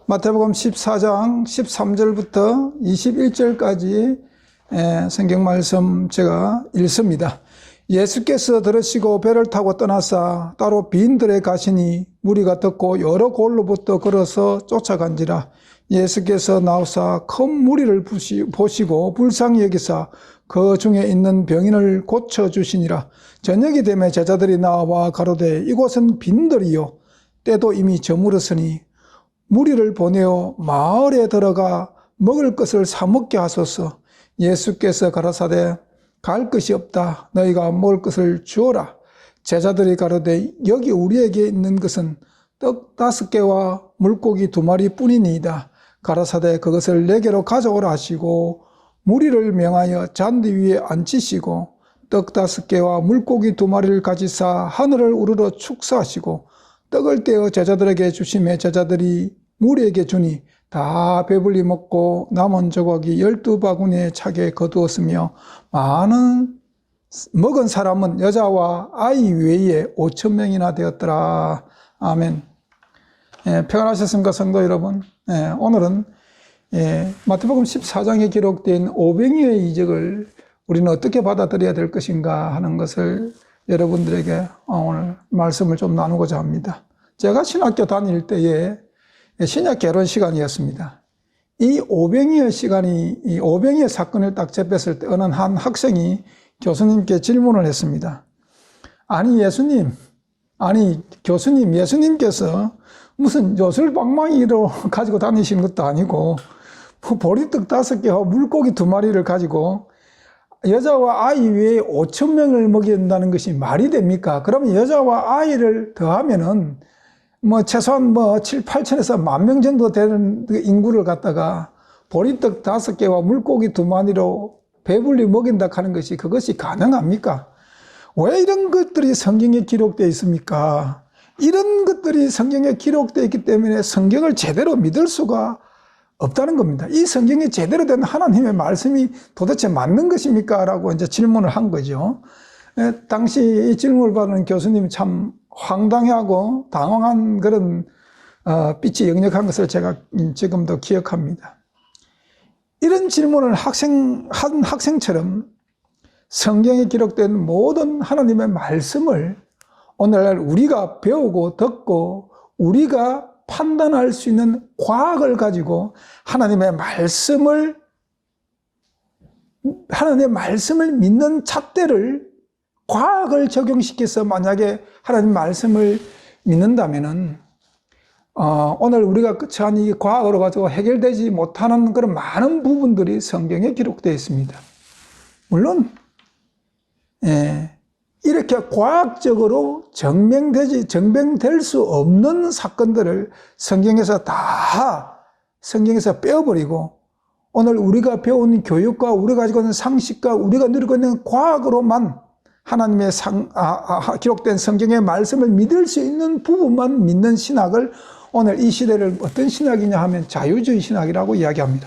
마태복음 14장 13절부터 21절까지 성경 말씀 제가 읽습니다. 예수께서 들으시고 배를 타고 떠나사 따로 빈들에 가시니 무리가 듣고 여러 골로부터 걸어서 쫓아간지라. 예수께서 나오사 큰 무리를 보시고 불쌍히 여기사 그 중에 있는 병인을 고쳐주시니라. 저녁이 되매 제자들이 나와 가로되 이곳은 빈들이요 때도 이미 저물었으니 무리를 보내어 마을에 들어가 먹을 것을 사 먹게 하소서. 예수께서 가라사대 갈 것이 없다. 너희가 먹을 것을 주어라. 제자들이 가로되 여기 우리에게 있는 것은 떡 5개와 물고기 2마리 뿐이니이다. 가라사대 그것을 내게로 가져오라 하시고 무리를 명하여 잔디 위에 앉히시고 떡 5개와 물고기 2마리를 가지사 하늘을 우러러 축사하시고 떡을 떼어 제자들에게 주시매 제자들이 무리에게 주니 다 배불리 먹고 남은 조각이 12바구니에 차게 거두었으며 많은 먹은 사람은 여자와 아이 외에 5,000명이나 되었더라. 아멘. 평안하셨습니까, 성도 여러분? 오늘은 마태복음 14장에 기록된 오병이어의 이적을 우리는 어떻게 받아들여야 될 것인가 하는 것을 여러분들에게 오늘 말씀을 좀 나누고자 합니다. 제가 신학교 다닐 때에 신약 개론 시간이었습니다. 이 오병이어 시간이, 이 오병이어 사건을 딱 접했을 때 어느 한 학생이 교수님께 질문을 했습니다. 아니 교수님, 예수님께서 무슨 요술방망이로 가지고 다니시는 것도 아니고 보리떡 5개와 물고기 2마리를 가지고 여자와 아이 외에 5,000명을 먹인다는 것이 말이 됩니까? 그러면 여자와 아이를 더하면은 최소한 7, 8천에서 10,000명 정도 되는 인구를 갖다가 보리떡 5개와 물고기 2마리로 배불리 먹인다 하는 것이 그것이 가능합니까? 왜 이런 것들이 성경에 기록되어 있습니까? 이런 것들이 성경에 기록되어 있기 때문에 성경을 제대로 믿을 수가 없다는 겁니다. 이 성경이 제대로 된 하나님의 말씀이 도대체 맞는 것입니까? 라고 이제 질문을 한 거죠. 당시 이 질문을 받은 교수님이 참 황당해하고 당황한 그런 빛이 역력한 것을 제가 지금도 기억합니다. 이런 질문을 한 학생처럼 성경에 기록된 모든 하나님의 말씀을 오늘날 우리가 배우고 듣고 우리가 판단할 수 있는 과학을 가지고 하나님의 말씀을 믿는 잣대를 과학을 적용시켜서 만약에 하나님 말씀을 믿는다면은 오늘 우리가 처한 이 과학으로 가지고 해결되지 못하는 그런 많은 부분들이 성경에 기록되어 있습니다. 물론 이렇게 과학적으로 증명될 수 없는 사건들을 성경에서 빼어버리고 오늘 우리가 배운 교육과 우리가 가지고 있는 상식과 우리가 누리고 있는 과학으로만 하나님의 기록된 성경의 말씀을 믿을 수 있는 부분만 믿는 신학을 오늘 이 시대를 어떤 신학이냐 하면 자유주의 신학이라고 이야기합니다.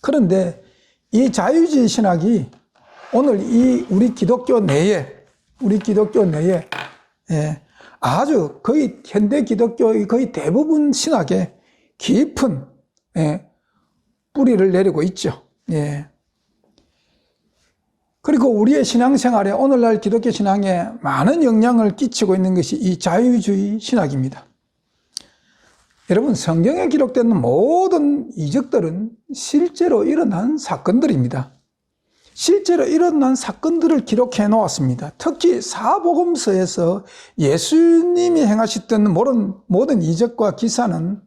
그런데 이 자유주의 신학이 오늘 우리 기독교 내에 아주 거의 현대 기독교의 거의 대부분 신학에 깊은 뿌리를 내리고 있죠. 그리고 우리의 신앙생활에 오늘날 기독교 신앙에 많은 영향을 끼치고 있는 것이 이 자유주의 신학입니다. 여러분, 성경에 기록된 모든 이적들은 실제로 일어난 사건들입니다. 실제로 일어난 사건들을 기록해 놓았습니다. 특히 사복음서에서 예수님이 행하셨던 모든 이적과 기사는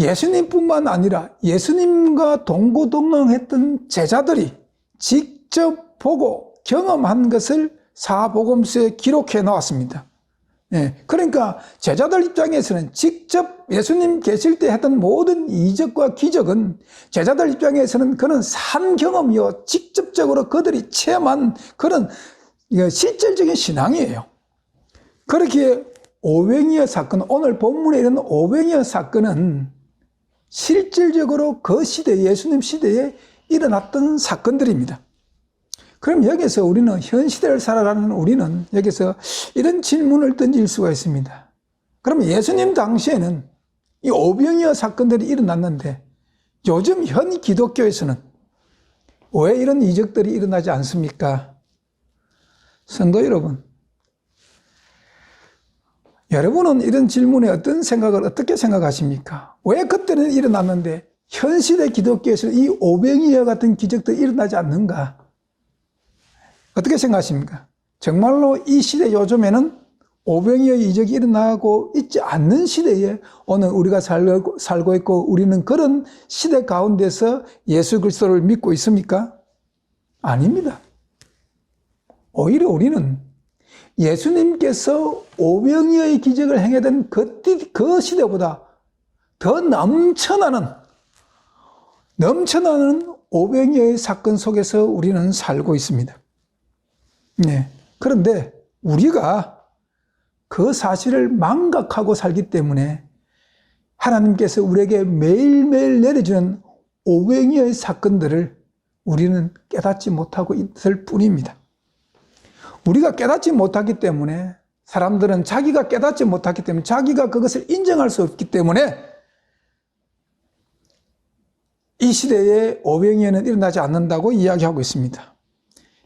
예수님뿐만 아니라 예수님과 동고동락했던 제자들이 직접 보고 경험한 것을 사복음서에 기록해 놓았습니다. 그러니까 제자들 입장에서는 직접 예수님 계실 때 했던 모든 이적과 기적은 제자들 입장에서는 그런 산 경험이요 직접적으로 그들이 체험한 그런 실질적인 신앙이에요. 그렇게 오병이어 사건, 오늘 본문에 이런 오병이어 사건은 실질적으로 그 시대, 예수님 시대에 일어났던 사건들입니다. 그럼 여기서 우리는 현 시대를 살아가는 우리는 여기서 이런 질문을 던질 수가 있습니다. 그럼 예수님 당시에는 이 오병이어 사건들이 일어났는데 요즘 현 기독교에서는 왜 이런 이적들이 일어나지 않습니까? 성도 여러분, 여러분은 이런 질문에 어떤 생각을 어떻게 생각하십니까? 왜 그때는 일어났는데 현 시대 기독교에서 이 오병이어 같은 기적들이 일어나지 않는가? 어떻게 생각하십니까? 정말로 이 시대 요즘에는 오병이어 이적이 일어나고 있지 않는 시대에 오늘 우리가 살고 있고 우리는 그런 시대 가운데서 예수 그리스도를 믿고 있습니까? 아닙니다. 오히려 우리는 예수님께서 오병이어의 기적을 행하던 그 시대보다 더 넘쳐나는 오병이어의 사건 속에서 우리는 살고 있습니다. 네. 그런데 우리가 그 사실을 망각하고 살기 때문에 하나님께서 우리에게 매일매일 내려주는 오병이어의 사건들을 우리는 깨닫지 못하고 있을 뿐입니다. 우리가 깨닫지 못하기 때문에 사람들은 자기가 깨닫지 못하기 때문에 자기가 그것을 인정할 수 없기 때문에 이 시대에 오병이어는 일어나지 않는다고 이야기하고 있습니다.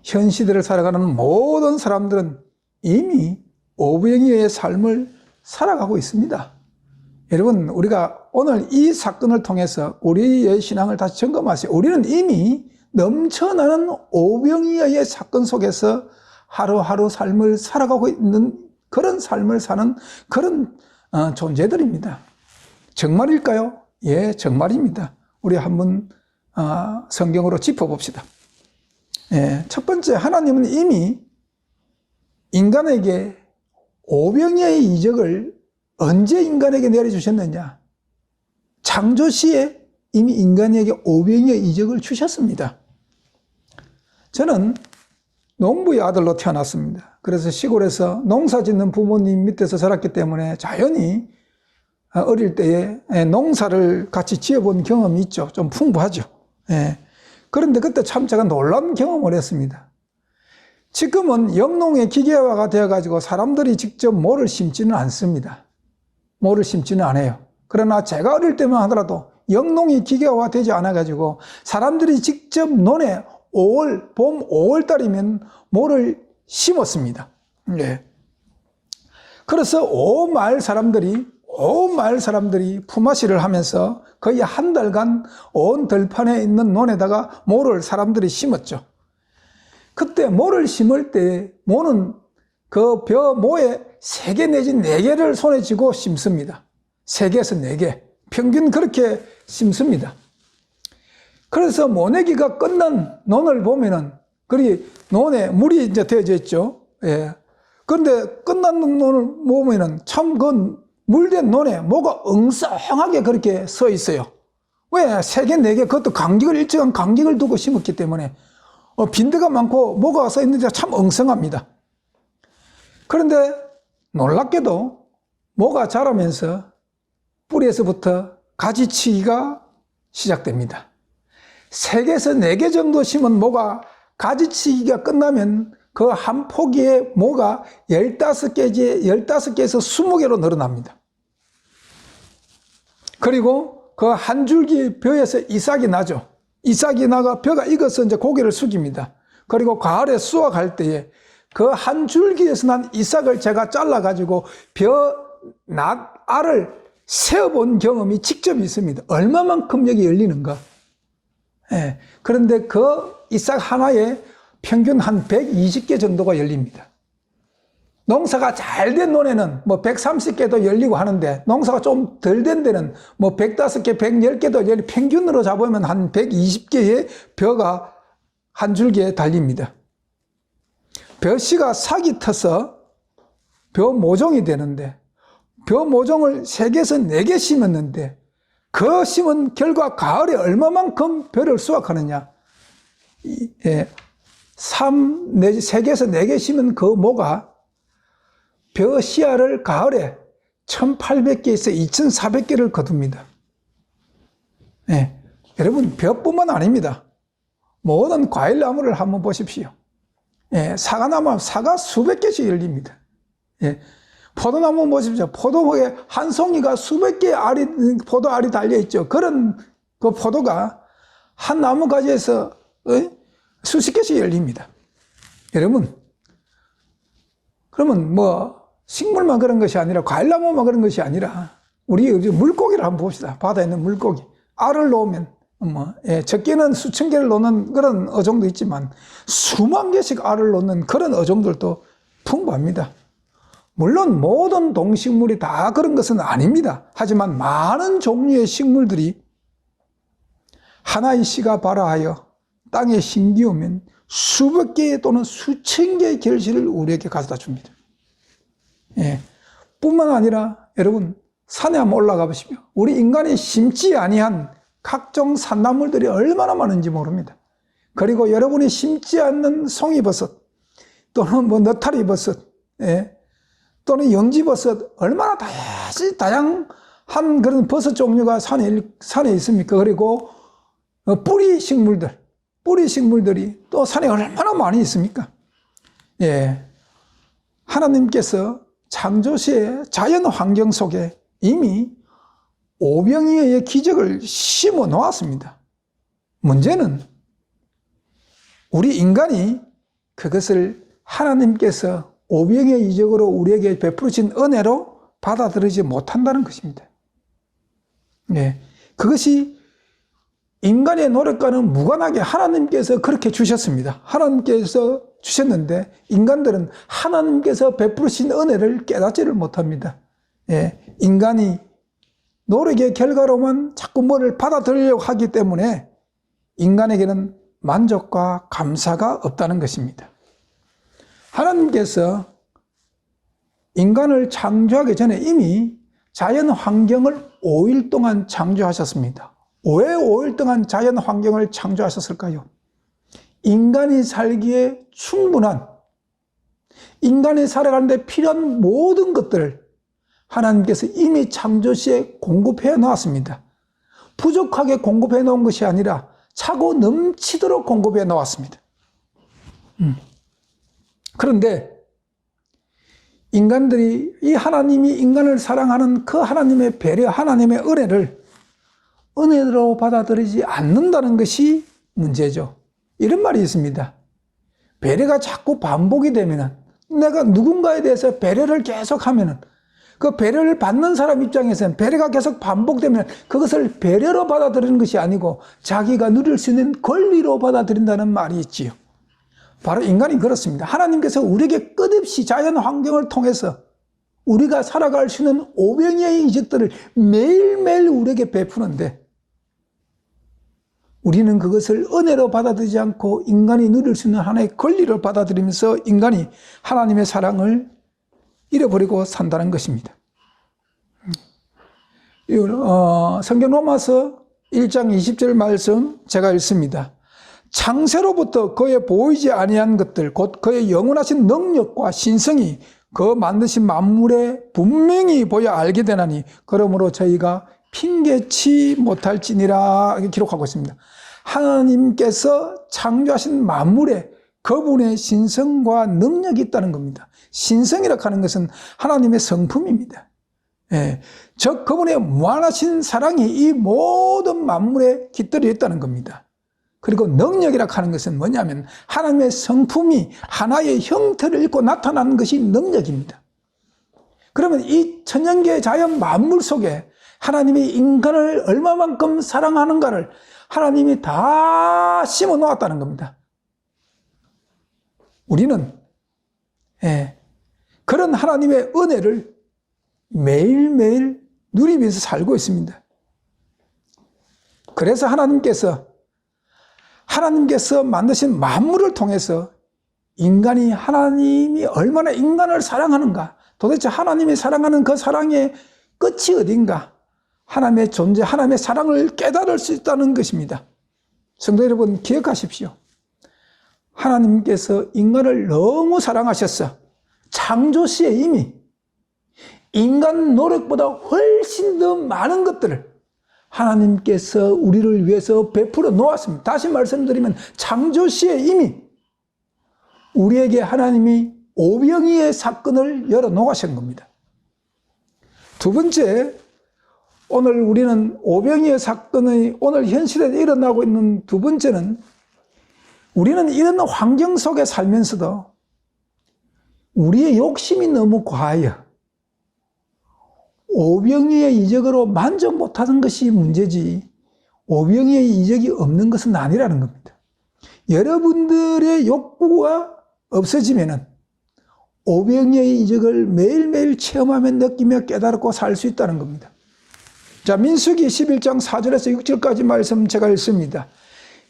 현 시대를 살아가는 모든 사람들은 이미 오병이어의 삶을 살아가고 있습니다. 여러분, 우리가 오늘 이 사건을 통해서 우리의 신앙을 다시 점검하세요. 우리는 이미 넘쳐나는 오병이어의 사건 속에서 하루하루 삶을 살아가고 있는 그런 삶을 사는 그런 존재들입니다. 정말일까요? 예, 정말입니다. 우리 한번 성경으로 짚어봅시다. 예, 첫 번째, 하나님은 이미 인간에게 오병이어의 이적을 언제 인간에게 내려주셨느냐? 창조시에 이미 인간에게 오병이어의 이적을 주셨습니다. 저는 농부의 아들로 태어났습니다. 그래서 시골에서 농사 짓는 부모님 밑에서 자랐기 때문에 자연히 어릴 때에 농사를 같이 지어본 경험이 있죠. 좀 풍부하죠. 예. 그런데 그때 참 제가 놀라운 경험을 했습니다. 지금은 영농의 기계화가 되어가지고 사람들이 직접 모를 심지는 않습니다. 모를 심지는 않아요. 그러나 제가 어릴 때만 하더라도 영농이 기계화가 되지 않아가지고 사람들이 직접 논에 봄 5월달이면 모를 심었습니다. 네. 그래서 온 마을 사람들이 품앗이를 하면서 거의 한 달간 온 들판에 있는 논에다가 모를 사람들이 심었죠. 그때 모를 심을 때 모는 그 모에 3개 내지 4개를 손에 쥐고 심습니다. 3개에서 4개. 평균 그렇게 심습니다. 그래서 모내기가 끝난 논을 보면은, 논에 물이 이제 되어져 있죠. 예. 그런데 끝난 논을 보면은 참 물된 논에 뭐가 엉성하게 그렇게 서 있어요. 왜? 3개, 4개, 그것도 일정한 간격을 두고 심었기 때문에, 빈대가 많고 뭐가 서 있는지 참 엉성합니다. 그런데 놀랍게도 뭐가 자라면서 뿌리에서부터 가지치기가 시작됩니다. 3개에서 4개 정도 심은 모가 가지치기가 끝나면 그 한 포기에 모가 15개에서 20개로 늘어납니다. 그리고 그 한 줄기 벼에서 이삭이 나죠. 이삭이 나가 벼가 익어서 이제 고개를 숙입니다. 그리고 가을에 수확할 때에 그 한 줄기에서 난 이삭을 제가 잘라가지고 알을 세어본 경험이 직접 있습니다. 얼마만큼 여기 열리는가. 예. 그런데 그 이삭 하나에 평균 한 120개 정도가 열립니다. 농사가 잘 된 논에는 130개도 열리고 하는데 농사가 좀 덜 된 데는 105개, 110개도 열리, 평균으로 잡으면 한 120개의 벼가 한 줄기에 달립니다. 벼씨가 싹이 터서 벼 모종이 되는데 벼 모종을 3개에서 4개 심었는데 그 심은 결과 가을에 얼마만큼 벼를 수확하느냐. 3 내지 3개에서 4개 심은 그 모가 벼 씨알을 가을에 1800개에서 2400개를 거둡니다. 네. 여러분, 벼뿐만 아닙니다. 모든 과일나무를 한번 보십시오. 사과나무, 사과 수백 개씩 열립니다. 포도나무 보십시오. 포도에 한 송이가 수백 개의 포도알이 달려있죠. 그런 그 포도가 한 나무가지에서 수십 개씩 열립니다. 여러분, 그러면 뭐 식물만 그런 것이 아니라 과일나무만 그런 것이 아니라 우리 물고기를 한번 봅시다. 바다에 있는 물고기. 알을 놓으면 적게는 수천 개를 놓는 그런 어종도 있지만 수만 개씩 알을 놓는 그런 어종들도 풍부합니다. 물론 모든 동식물이 다 그런 것은 아닙니다. 하지만 많은 종류의 식물들이 하나의 씨가 발아하여 땅에 심기우면 수백 개 또는 수천 개의 결실을 우리에게 가져다 줍니다. 뿐만 아니라 여러분 산에 한번 올라가 보시면 우리 인간이 심지 아니한 각종 산나물들이 얼마나 많은지 모릅니다. 그리고 여러분이 심지 않는 송이버섯 또는 뭐 너타리버섯 또는 영지버섯 얼마나 다양한 그런 버섯 종류가 산에 있습니까? 그리고 뿌리 식물들이 또 산에 얼마나 많이 있습니까? 하나님께서 창조시의 자연 환경 속에 이미 오병이어의 기적을 심어 놓았습니다. 문제는 우리 인간이 그것을 하나님께서 오병이의 이적으로 우리에게 베풀으신 은혜로 받아들이지 못한다는 것입니다. 그것이 인간의 노력과는 무관하게 하나님께서 그렇게 주셨습니다. 하나님께서 주셨는데 인간들은 하나님께서 베푸신 은혜를 깨닫지를 못합니다. 인간이 노력의 결과로만 자꾸 뭐를 받아들이려고 하기 때문에 인간에게는 만족과 감사가 없다는 것입니다. 하나님께서 인간을 창조하기 전에 이미 자연 환경을 5일 동안 창조하셨습니다. 왜 5일 동안 자연 환경을 창조하셨을까요? 인간이 살기에 충분한, 인간이 살아가는데 필요한 모든 것들을 하나님께서 이미 창조시에 공급해 놓았습니다. 부족하게 공급해 놓은 것이 아니라 차고 넘치도록 공급해 놓았습니다. 그런데 인간들이 이 하나님이 인간을 사랑하는 그 하나님의 배려, 하나님의 은혜로 받아들이지 않는다는 것이 문제죠. 이런 말이 있습니다. 배려가 자꾸 반복이 되면은, 내가 누군가에 대해서 배려를 계속하면은 그 배려를 받는 사람 입장에서는 배려가 계속 반복되면 그것을 배려로 받아들이는 것이 아니고 자기가 누릴 수 있는 권리로 받아들인다는 말이 있지요. 바로 인간이 그렇습니다. 하나님께서 우리에게 끝없이 자연 환경을 통해서 우리가 살아갈 수 있는 오병이어의 이적들을 매일매일 우리에게 베푸는데 우리는 그것을 은혜로 받아들이지 않고 인간이 누릴 수 있는 하나의 권리를 받아들이면서 인간이 하나님의 사랑을 잃어버리고 산다는 것입니다. 성경 로마서 1장 20절 말씀 제가 읽습니다. 창세로부터 그의 보이지 아니한 것들 곧 그의 영원하신 능력과 신성이 그 만드신 만물에 분명히 보여 알게 되나니 그러므로 저희가 핑계치 못할지니라 이렇게 기록하고 있습니다. 하나님께서 창조하신 만물에 그분의 신성과 능력이 있다는 겁니다. 신성이라고 하는 것은 하나님의 성품입니다. 즉 그분의 무한하신 사랑이 이 모든 만물에 깃들여 있다는 겁니다. 그리고 능력이라고 하는 것은 뭐냐면 하나님의 성품이 하나의 형태를 입고 나타나는 것이 능력입니다. 그러면 이 천연계 자연 만물 속에 하나님이 인간을 얼마만큼 사랑하는가를 하나님이 다 심어 놓았다는 겁니다. 우리는 그런 하나님의 은혜를 매일매일 누리면서 살고 있습니다. 그래서 하나님께서 만드신 만물을 통해서 인간이 하나님이 얼마나 인간을 사랑하는가, 도대체 하나님이 사랑하는 그 사랑의 끝이 어딘가, 하나님의 존재, 하나님의 사랑을 깨달을 수 있다는 것입니다. 성도 여러분 기억하십시오. 하나님께서 인간을 너무 사랑하셨어. 창조시에 이미 인간 노력보다 훨씬 더 많은 것들을 하나님께서 우리를 위해서 베풀어 놓았습니다. 다시 말씀드리면 창조시에 이미 우리에게 하나님이 오병이의 사건을 열어 놓으신 겁니다. 두 번째, 오늘 우리는 오병이어 사건의 오늘 현실에 일어나고 있는 두 번째는 우리는 이런 환경 속에 살면서도 우리의 욕심이 너무 과하여 오병이의 이적으로 만족 못하는 것이 문제지 오병이의 이적이 없는 것은 아니라는 겁니다. 여러분들의 욕구가 없어지면은 오병이의 이적을 매일매일 체험하며 느끼며 깨달고 살 수 있다는 겁니다. 자, 민수기 11장 4절에서 6절까지 말씀 제가 읽습니다.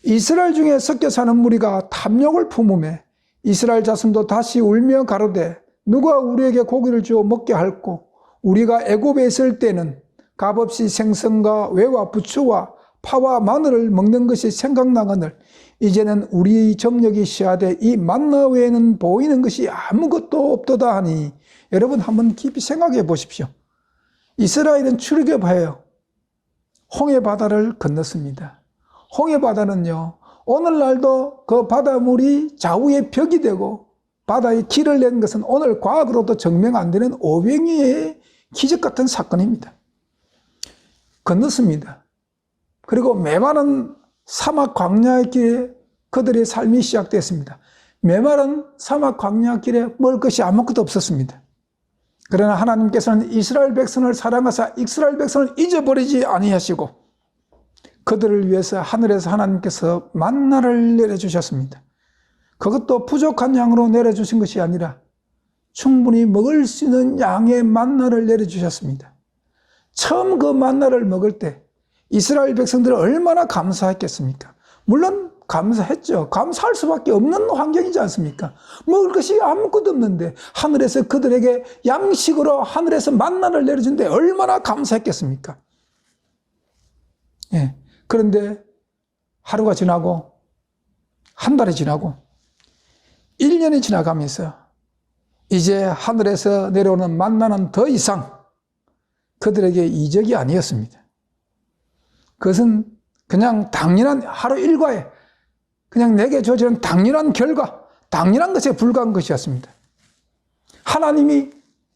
이스라엘 중에 섞여 사는 무리가 탐욕을 품으며 이스라엘 자손도 다시 울며 가로되 누가 우리에게 고기를 주어 먹게 할꼬 우리가 애굽에 있을 때는 값없이 생선과 외와 부추와 파와 마늘을 먹는 것이 생각나거늘 이제는 우리 정력이 시하되 이 만나 외에는 보이는 것이 아무것도 없도다 하니 여러분 한번 깊이 생각해 보십시오. 이스라엘은 출애굽하여 홍해바다를 건넜습니다. 홍해바다는요 오늘날도 그 바닷물이 좌우의 벽이 되고 바다에 길을 낸 것은 오늘 과학으로도 증명 안 되는 오병이의 기적 같은 사건입니다. 건넜습니다. 그리고 메마른 사막 광야의 길에 그들의 삶이 시작됐습니다. 메마른 사막 광야 길에 먹을 것이 아무것도 없었습니다. 그러나 하나님께서는 이스라엘 백성을 사랑하사 이스라엘 백성을 잊어버리지 아니하시고 그들을 위해서 하늘에서 하나님께서 만나를 내려주셨습니다. 그것도 부족한 양으로 내려주신 것이 아니라 충분히 먹을 수 있는 양의 만나를 내려주셨습니다. 처음 그 만나를 먹을 때 이스라엘 백성들은 얼마나 감사했겠습니까? 물론 감사했죠. 감사할 수밖에 없는 환경이지 않습니까? 먹을 것이 아무것도 없는데 하늘에서 그들에게 양식으로 하늘에서 만나를 내려주는데 얼마나 감사했겠습니까? 예. 그런데 하루가 지나고 한 달이 지나고 1년이 지나가면서 이제 하늘에서 내려오는 만나는 더 이상 그들에게 이적이 아니었습니다. 그것은 그냥 당연한 하루 일과에 그냥 내게 주어지는 당연한 결과, 당연한 것에 불과한 것이었습니다. 하나님이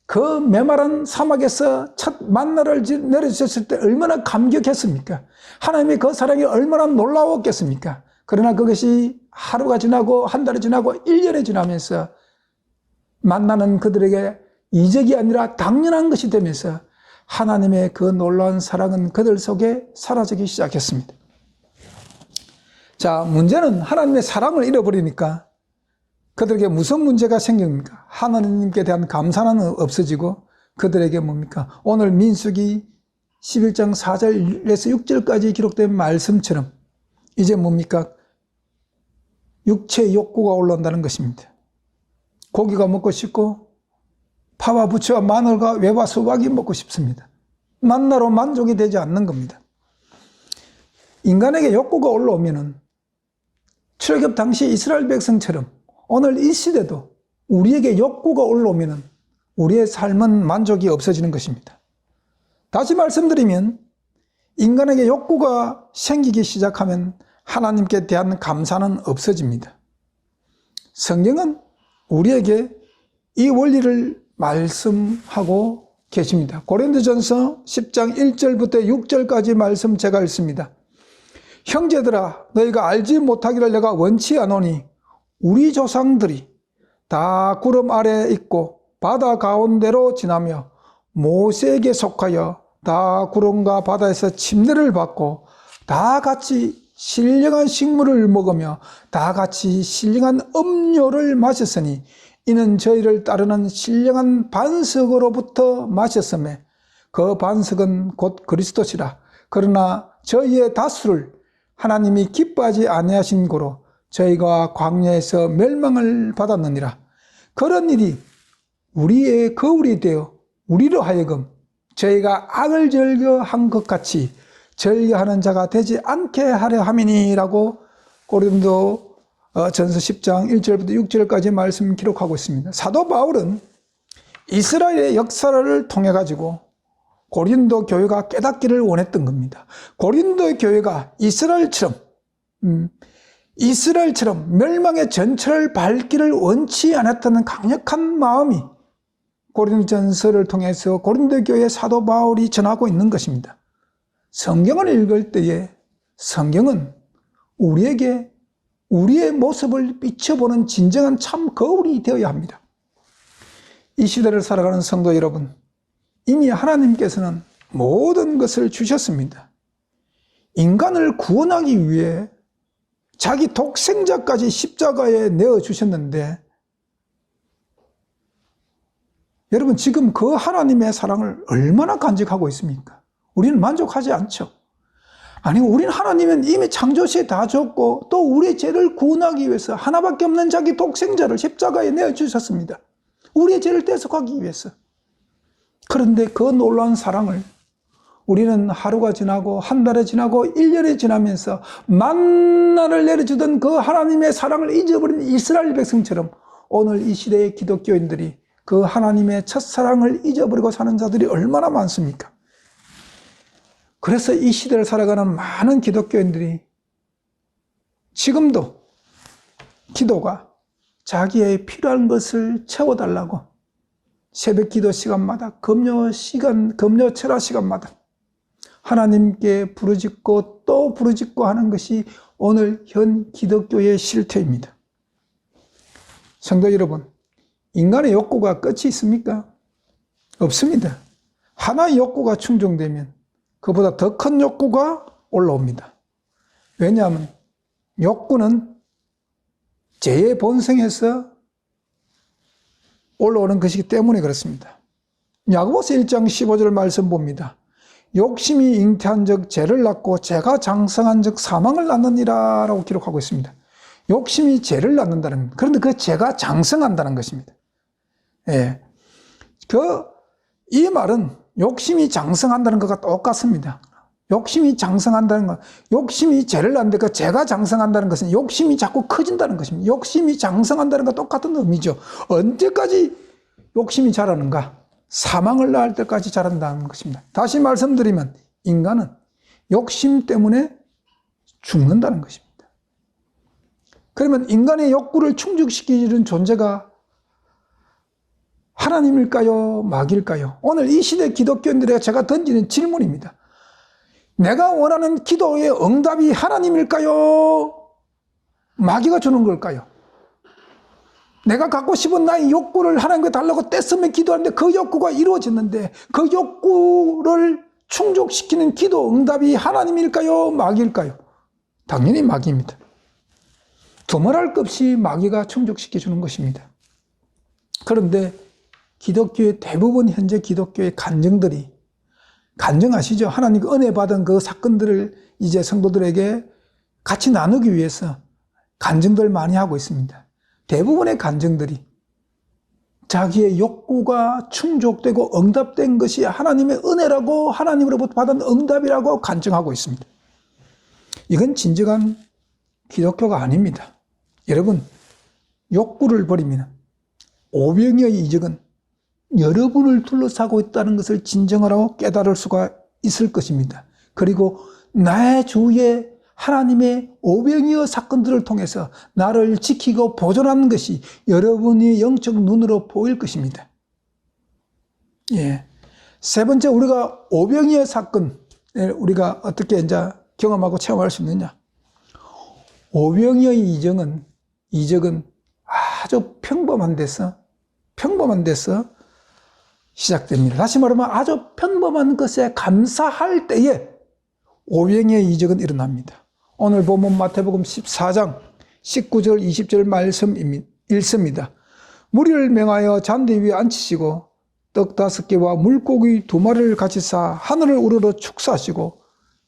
그 메마른 사막에서 첫 만나를 내려주셨을 때 얼마나 감격했습니까? 하나님의 그 사랑이 얼마나 놀라웠겠습니까? 그러나 그것이 하루가 지나고 한 달이 지나고 1년이 지나면서 만나는 그들에게 이적이 아니라 당연한 것이 되면서 하나님의 그 놀라운 사랑은 그들 속에 사라지기 시작했습니다. 자, 문제는 하나님의 사랑을 잃어버리니까 그들에게 무슨 문제가 생깁니까? 하나님께 대한 감사는 없어지고 그들에게 뭡니까? 오늘 민수기 11장 4절에서 6절까지 기록된 말씀처럼 이제 뭡니까? 육체의 욕구가 올라온다는 것입니다. 고기가 먹고 싶고 파와 부추와 마늘과 외와 수박이 먹고 싶습니다. 만나로 만족이 되지 않는 겁니다. 인간에게 욕구가 올라오면은 출애굽 당시 이스라엘 백성처럼 오늘 이 시대도 우리에게 욕구가 올라오면은 우리의 삶은 만족이 없어지는 것입니다. 다시 말씀드리면 인간에게 욕구가 생기기 시작하면 하나님께 대한 감사는 없어집니다. 성경은 우리에게 이 원리를 말씀하고 계십니다. 고린도전서 10장 1절부터 6절까지 말씀 제가 읽습니다. 형제들아 너희가 알지 못하기를 내가 원치 않으니 우리 조상들이 다 구름 아래에 있고 바다 가운데로 지나며 모세에게 속하여 다 구름과 바다에서 침례를 받고 다 같이 신령한 식물을 먹으며 다 같이 신령한 음료를 마셨으니 이는 저희를 따르는 신령한 반석으로부터 마셨으며 그 반석은 곧 그리스도시라. 그러나 저희의 다수를 하나님이 기뻐하지 아니하신 고로 저희가 광야에서 멸망을 받았느니라. 그런 일이 우리의 거울이 되어 우리로 하여금 저희가 악을 즐겨한 것 같이 즐겨하는 자가 되지 않게 하려 함이니라고 고린도 전서 10장 1절부터 6절까지 말씀 기록하고 있습니다. 사도 바울은 이스라엘의 역사를 통해 가지고 고린도 교회가 깨닫기를 원했던 겁니다. 고린도 교회가 이스라엘처럼 멸망의 전철을 밟기를 원치 않았다는 강력한 마음이 고린도전서를 통해서 고린도 교회 사도 바울이 전하고 있는 것입니다. 성경을 읽을 때에 성경은 우리에게 우리의 모습을 비춰보는 진정한 참 거울이 되어야 합니다. 이 시대를 살아가는 성도 여러분, 이미 하나님께서는 모든 것을 주셨습니다. 인간을 구원하기 위해 자기 독생자까지 십자가에 내어주셨는데, 여러분 지금 그 하나님의 사랑을 얼마나 간직하고 있습니까? 우리는 만족하지 않죠. 아니, 우리는 하나님은 이미 창조시에 다 줬고 또 우리의 죄를 구원하기 위해서 하나밖에 없는 자기 독생자를 십자가에 내어주셨습니다. 우리의 죄를 대속하기 위해서. 그런데 그 놀라운 사랑을 우리는 하루가 지나고 한 달이 지나고 1년이 지나면서 만나를 내려주던 그 하나님의 사랑을 잊어버린 이스라엘 백성처럼 오늘 이 시대의 기독교인들이 그 하나님의 첫사랑을 잊어버리고 사는 자들이 얼마나 많습니까? 그래서 이 시대를 살아가는 많은 기독교인들이 지금도 기도가 자기의 필요한 것을 채워달라고 새벽 기도 시간마다 금요 철야 시간마다 하나님께 부르짖고 또 부르짖고 하는 것이 오늘 현 기독교의 실태입니다. 성도 여러분, 인간의 욕구가 끝이 있습니까? 없습니다. 하나의 욕구가 충족되면 그보다 더 큰 욕구가 올라옵니다. 왜냐하면 욕구는 죄의 본성에서 올라오는 것이기 때문에 그렇습니다. 야고보서 1장 15절 말씀 봅니다. 욕심이 잉태한 적 죄를 낳고 죄가 장성한 적 사망을 낳느니라 라고 기록하고 있습니다. 욕심이 죄를 낳는다는 겁니다. 그런데 그 죄가 장성한다는 것입니다. 예. 이 말은 욕심이 장성한다는 것과 똑같습니다. 욕심이 장성한다는 것, 욕심이 죄를 낳는데 그 죄가 장성한다는 것은 욕심이 자꾸 커진다는 것입니다. 욕심이 장성한다는 것과 똑같은 의미죠. 언제까지 욕심이 자라는가? 사망을 낳을 때까지 자란다는 것입니다. 다시 말씀드리면 인간은 욕심 때문에 죽는다는 것입니다. 그러면 인간의 욕구를 충족시키는 존재가 하나님일까요? 마귀일까요? 오늘 이 시대 기독교인들에게 제가 던지는 질문입니다. 내가 원하는 기도의 응답이 하나님일까요? 마귀가 주는 걸까요? 내가 갖고 싶은 나의 욕구를 하나님께 달라고 떼쓰면 기도하는데 그 욕구가 이루어졌는데 그 욕구를 충족시키는 기도 응답이 하나님일까요? 마귀일까요? 당연히 마귀입니다. 두말할 것 없이 마귀가 충족시켜 주는 것입니다. 그런데 기독교의 대부분 현재 기독교의 간증들이 간증하시죠. 하나님 은혜 받은 그 사건들을 이제 성도들에게 같이 나누기 위해서 간증들 많이 하고 있습니다. 대부분의 간증들이 자기의 욕구가 충족되고 응답된 것이 하나님의 은혜라고 하나님으로부터 받은 응답이라고 간증하고 있습니다. 이건 진정한 기독교가 아닙니다. 여러분, 욕구를 버리면 오병이어의 이적은 여러분을 둘러싸고 있다는 것을 진정하라고 깨달을 수가 있을 것입니다. 그리고 나의 주위에 하나님의 오병이어 사건들을 통해서 나를 지키고 보존하는 것이 여러분의 영적 눈으로 보일 것입니다. 예. 세 번째, 우리가 오병이어 사건을 우리가 어떻게 이제 경험하고 체험할 수 있느냐? 오병이어의 이적은 아주 평범한 데서 시작됩니다. 다시 말하면 아주 평범한 것에 감사할 때에 오병이어의 이적은 일어납니다. 오늘 본문 마태복음 14장 19절 20절 말씀 읽습니다. 무리를 명하여 잔디 위에 앉히시고 떡 5개와 물고기 2마리를 같이 싸 하늘을 우러러 축사하시고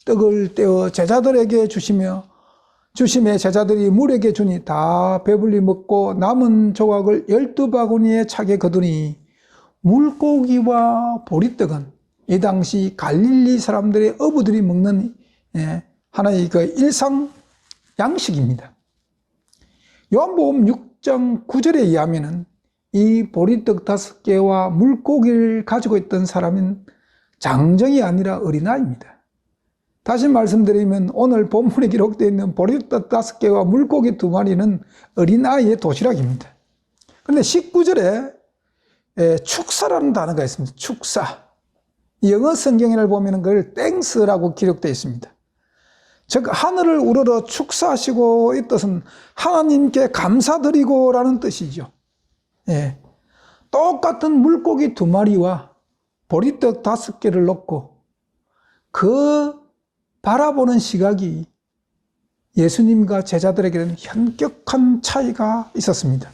떡을 떼어 제자들에게 주심에 제자들이 물에게 주니 다 배불리 먹고 남은 조각을 12바구니에 차게 거두니 물고기와 보리떡은 이 당시 갈릴리 사람들의 어부들이 먹는 하나의 그 일상 양식입니다. 요한복음 6장 9절에 의하면 이 보리떡 5개와 물고기를 가지고 있던 사람은 장정이 아니라 어린아이입니다. 다시 말씀드리면 오늘 본문에 기록되어 있는 보리떡 5개와 물고기 2마리는 어린아이의 도시락입니다. 그런데 19절에 축사라는 단어가 있습니다. 축사. 영어 성경을 보면 그걸 땡스라고 기록되어 있습니다. 즉 하늘을 우러러 축사하시고 이 뜻은 하나님께 감사드리고라는 뜻이죠. 예. 똑같은 물고기 2마리와 보리떡 5개를 넣고 그 바라보는 시각이 예수님과 제자들에게는 현격한 차이가 있었습니다.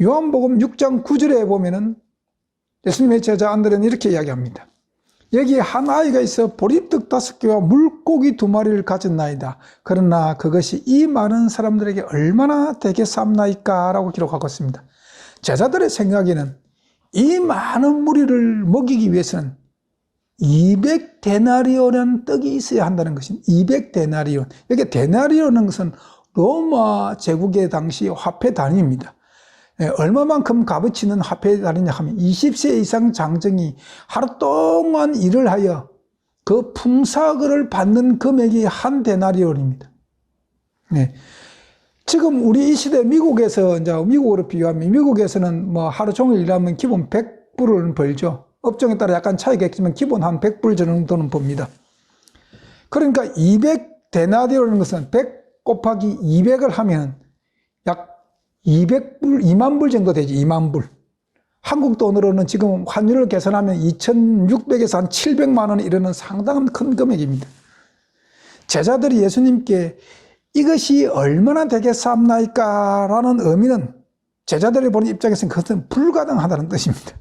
요한복음 6장 9절에 보면은 예수님의 제자 안드레는 이렇게 이야기합니다. 여기에 한 아이가 있어 보리떡 5개와 물고기 2마리를 가졌나이다. 그러나 그것이 이 많은 사람들에게 얼마나 되겠사옵나이까 라고 기록하고 있습니다. 제자들의 생각에는 이 많은 무리를 먹이기 위해서는 200데나리온이라는 떡이 있어야 한다는 것입니다. 200데나리온. 여기 데나리온은 것은 로마 제국의 당시 화폐 단위입니다. 얼마만큼 값어치는 화폐 단위냐 하면 20세 이상 장정이 하루 동안 일을 하여 그 품삯을 받는 금액이 한 데나리온입니다. 네. 지금 우리 이 시대 미국에서, 이제 미국으로 비교하면 미국에서는 뭐 하루 종일 일하면 기본 100불은 벌죠. 업종에 따라 약간 차이가 있지만 기본 한 100불 정도는 봅니다. 그러니까 200데나리온이라는 것은 100 곱하기 200을 하면 약 200불, 2만 불 정도 되지, 2만 불. 한국 돈으로는 지금 환율을 계산하면 2,600에서 한 700만 원에 이르는 상당한 큰 금액입니다. 제자들이 예수님께 이것이 얼마나 되겠사옵나이까 라는 의미는 제자들이 보는 입장에서는 그것은 불가능하다는 뜻입니다.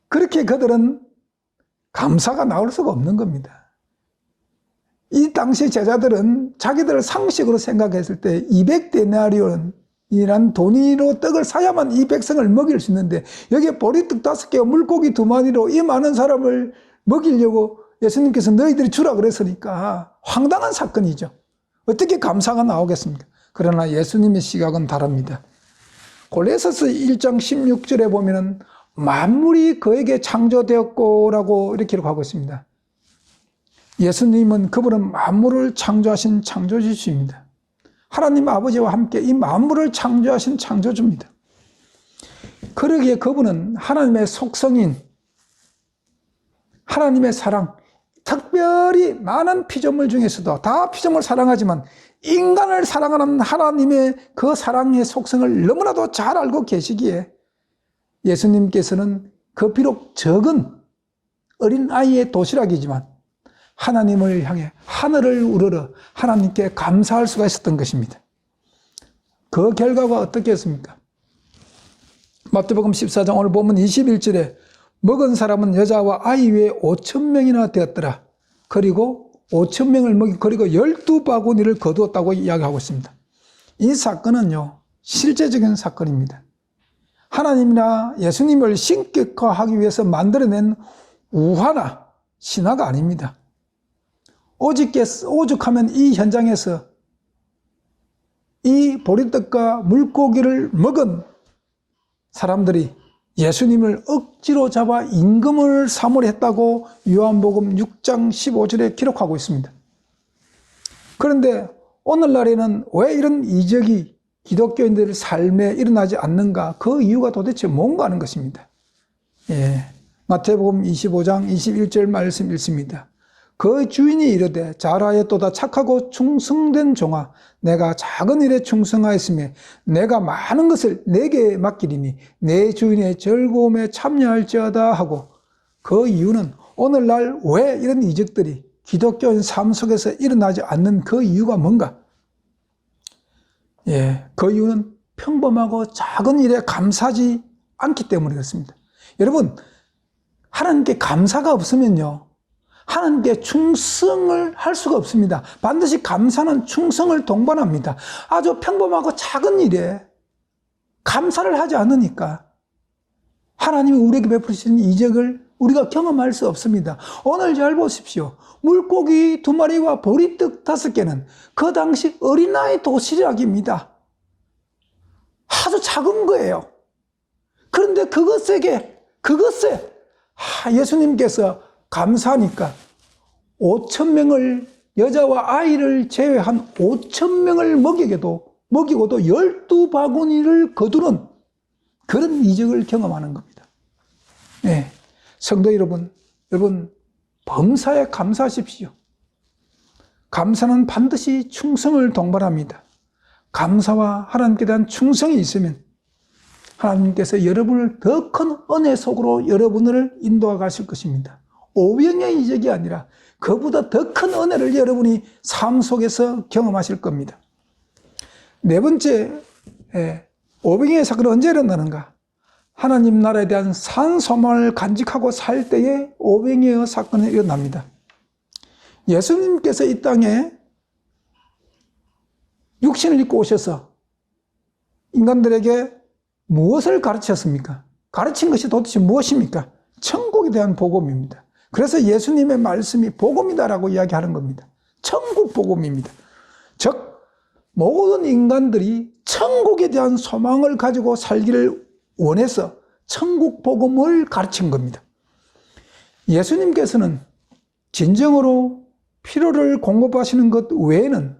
그렇게 그들은 감사가 나올 수가 없는 겁니다. 이 당시 제자들은 자기들 상식으로 생각했을 때 200데나리온이란 돈으로 떡을 사야만 이 백성을 먹일 수 있는데 여기에 보리떡 5개와 물고기 2마리로 이 많은 사람을 먹이려고 예수님께서 너희들이 주라 그랬으니까 황당한 사건이죠. 어떻게 감사가 나오겠습니까? 그러나 예수님의 시각은 다릅니다. 골로새서 1장 16절에 보면은 만물이 그에게 창조되었고라고 이렇게 기록하고 있습니다. 예수님은 그분은 만물을 창조하신 창조주십니다. 하나님 아버지와 함께 이 만물을 창조하신 창조주입니다. 그러기에 그분은 하나님의 속성인 하나님의 사랑, 특별히 많은 피조물 중에서도 다 피조물을 사랑하지만 인간을 사랑하는 하나님의 그 사랑의 속성을 너무나도 잘 알고 계시기에 예수님께서는 그 비록 적은 어린아이의 도시락이지만 하나님을 향해 하늘을 우러러 하나님께 감사할 수가 있었던 것입니다. 그 결과가 어떻겠습니까? 마태복음 14장 오늘 보면 21절에 먹은 사람은 여자와 아이 외에 5,000명이나 되었더라. 그리고 5,000명을 먹이 그리고 12바구니를 거두었다고 이야기하고 있습니다. 이 사건은요 실제적인 사건입니다. 하나님이나 예수님을 신격화하기 위해서 만들어낸 우화나 신화가 아닙니다. 오죽하면 이 현장에서 이 보리떡과 물고기를 먹은 사람들이 예수님을 억지로 잡아 임금을 사모했다고 요한복음 6장 15절에 기록하고 있습니다. 그런데 오늘날에는 왜 이런 이적이 기독교인들의 삶에 일어나지 않는가? 그 이유가 도대체 뭔가 하는 것입니다. 예, 마태복음 25장 21절 말씀 읽습니다. 그 주인이 이르되 잘하였도다 착하고 충성된 종아 내가 작은 일에 충성하였으며 내가 많은 것을 내게 맡기리니 내 주인의 즐거움에 참여할지어다 하고 그 이유는 오늘날 왜 이런 이적들이 기독교인 삶 속에서 일어나지 않는 그 이유가 뭔가? 예, 그 이유는 평범하고 작은 일에 감사하지 않기 때문에 그렇습니다. 여러분, 하나님께 감사가 없으면요 하나님께 충성을 할 수가 없습니다. 반드시 감사는 충성을 동반합니다. 아주 평범하고 작은 일에 감사를 하지 않으니까 하나님이 우리에게 베푸시는 이적을 우리가 경험할 수 없습니다. 오늘 잘 보십시오. 물고기 2마리와 보리떡 5개는 그 당시 어린아이 도시락입니다. 아주 작은 거예요. 그런데 그것에 예수님께서 감사하니까 5,000명을 여자와 아이를 제외한 5,000명을 먹이고도 12바구니를 거두는 그런 이적을 경험하는 겁니다. 네. 성도 여러분, 범사에 감사하십시오. 감사는 반드시 충성을 동반합니다. 감사와 하나님께 대한 충성이 있으면 하나님께서 여러분을 더 큰 은혜 속으로 여러분을 인도하 가실 것입니다. 오병의 이적이 아니라 그보다 더 큰 은혜를 여러분이 삶 속에서 경험하실 겁니다. 네 번째, 오병의 사건은 언제 일어나는가? 하나님 나라에 대한 산소망을 간직하고 살 때에 오병이어 사건이 일어납니다. 예수님께서 이 땅에 육신을 입고 오셔서 인간들에게 무엇을 가르쳤습니까? 가르친 것이 도대체 무엇입니까? 천국에 대한 복음입니다. 그래서 예수님의 말씀이 복음이다라고 이야기하는 겁니다. 천국 복음입니다. 즉 모든 인간들이 천국에 대한 소망을 가지고 살기를 원해서 천국 복음을 가르친 겁니다. 예수님께서는 진정으로 필요를 공급하시는 것 외에는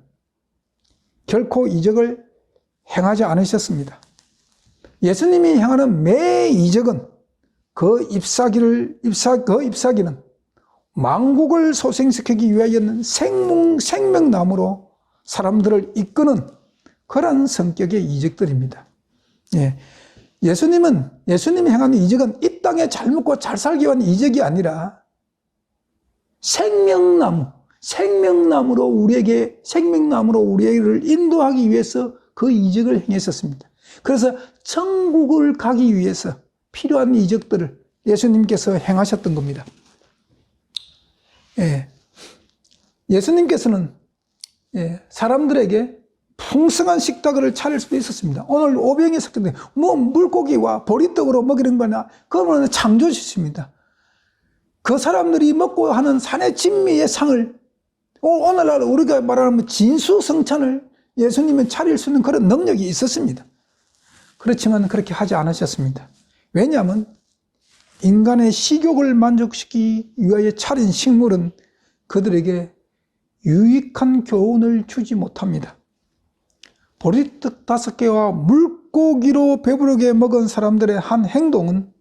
결코 이적을 행하지 않으셨습니다. 예수님이 행하는 매 이적은 그 ip사기는 만국을 소생시키기 위하여는 생명나무로 사람들을 이끄는 그런 성격의 이적들입니다. 예수님이 행하는 이적은 이 땅에 잘 먹고 잘 살기 위한 이적이 아니라 생명나무로 우리를 인도하기 위해서 그 이적을 행했었습니다. 그래서 천국을 가기 위해서 필요한 이적들을 예수님께서 행하셨던 겁니다. 예수님께서는 사람들에게 풍성한 식탁을 차릴 수도 있었습니다. 오늘 오병이어 사건에 물고기와 보리떡으로 먹이는 거나 그거는 창조주십니다. 그 사람들이 먹고 하는 산의 진미의 상을 오늘날 우리가 말하는 진수성찬을 예수님은 차릴 수 있는 그런 능력이 있었습니다. 그렇지만 그렇게 하지 않으셨습니다. 왜냐하면 인간의 식욕을 만족시키기 위하여 차린 식물은 그들에게 유익한 교훈을 주지 못합니다. 보리떡 5개와 물고기로 배부르게 먹은 사람들의 한 행동은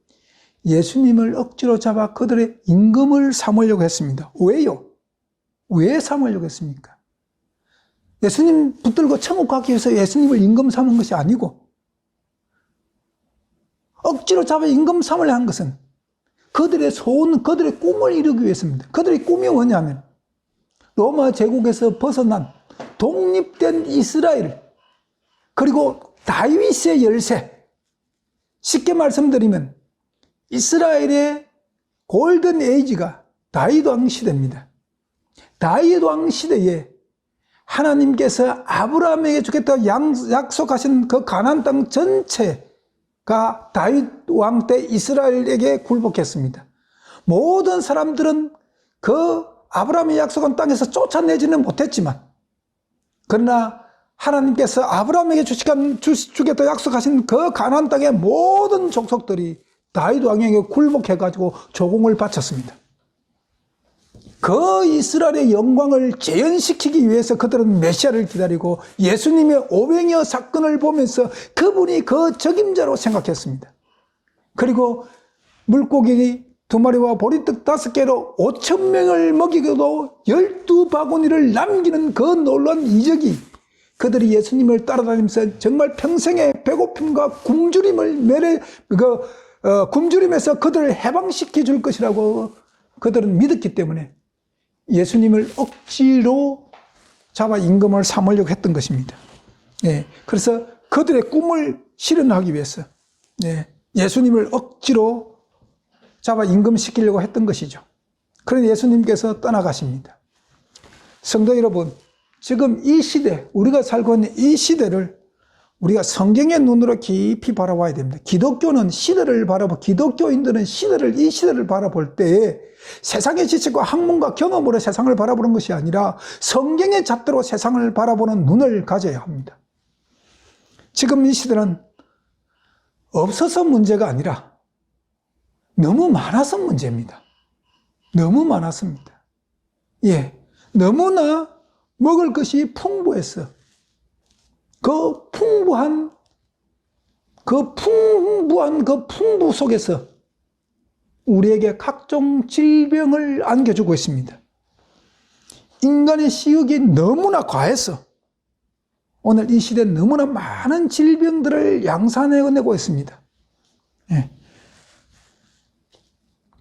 예수님을 억지로 잡아 그들의 임금을 삼으려고 했습니다. 왜요? 왜 삼으려고 했습니까? 예수님 붙들고 천국 가기 위해서 예수님을 임금 삼은 것이 아니고 억지로 잡아 임금 삼으려 한 것은 그들의 소원, 그들의 꿈을 이루기 위해서입니다. 그들의 꿈이 뭐냐면 로마 제국에서 벗어난 독립된 이스라엘, 그리고 다윗의 열세, 쉽게 말씀드리면 이스라엘의 골든 에이지가 다윗 왕 시대입니다. 다윗 왕 시대에 하나님께서 아브라함에게 주겠다고 약속하신 그 가나안 땅 전체가 다윗 왕 때 이스라엘에게 굴복했습니다. 모든 사람들은 그 아브라함이 약속한 땅에서 쫓아내지는 못했지만, 그러나 하나님께서 아브라함에게 주겠다 약속하신 그 가나안 땅의 모든 족속들이 다윗 왕에게 굴복해가지고 조공을 바쳤습니다. 그 이스라엘의 영광을 재현시키기 위해서 그들은 메시아를 기다리고 예수님의 오병이어 사건을 보면서 그분이 그 적임자로 생각했습니다. 그리고 물고기 2마리와 보리떡 5개로 5,000명을 먹이고도 12바구니를 남기는 그 놀라운 이적이 그들이 예수님을 따라다니면서 정말 평생의 배고픔과 굶주림에서 그들을 해방시켜 줄 것이라고 그들은 믿었기 때문에 예수님을 억지로 잡아 임금을 삼으려고 했던 것입니다. 그래서 그들의 꿈을 실현하기 위해서 예수님을 억지로 잡아 임금시키려고 했던 것이죠. 그런데 예수님께서 떠나가십니다. 성도 여러분, 지금 이 시대, 우리가 살고 있는 이 시대를 우리가 성경의 눈으로 깊이 바라봐야 됩니다. 기독교인들은 이 시대를 바라볼 때에 세상의 지식과 학문과 경험으로 세상을 바라보는 것이 아니라 성경의 잣대로 세상을 바라보는 눈을 가져야 합니다. 지금 이 시대는 없어서 문제가 아니라 너무 많아서 문제입니다. 너무 많았습니다. 너무나 먹을 것이 풍부했어. 그 풍부한 그 풍부한 그 풍부 속에서 우리에게 각종 질병을 안겨주고 있습니다. 인간의 시욕이 너무나 과해서 오늘 이 시대에 너무나 많은 질병들을 양산해내고 있습니다. 예.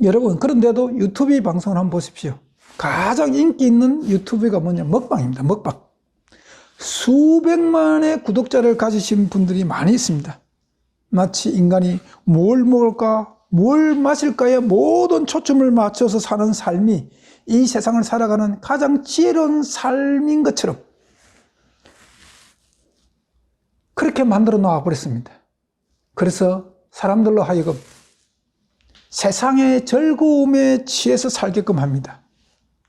여러분, 그런데도 유튜브 방송을 한번 보십시오. 가장 인기 있는 유튜브가 뭐냐? 먹방입니다. 먹방. 수백만의 구독자를 가지신 분들이 많이 있습니다. 마치 인간이 뭘 먹을까, 뭘 마실까에 모든 초점을 맞춰서 사는 삶이 이 세상을 살아가는 가장 지혜로운 삶인 것처럼 그렇게 만들어 놓아버렸습니다. 그래서 사람들로 하여금 세상의 즐거움에 취해서 살게끔 합니다.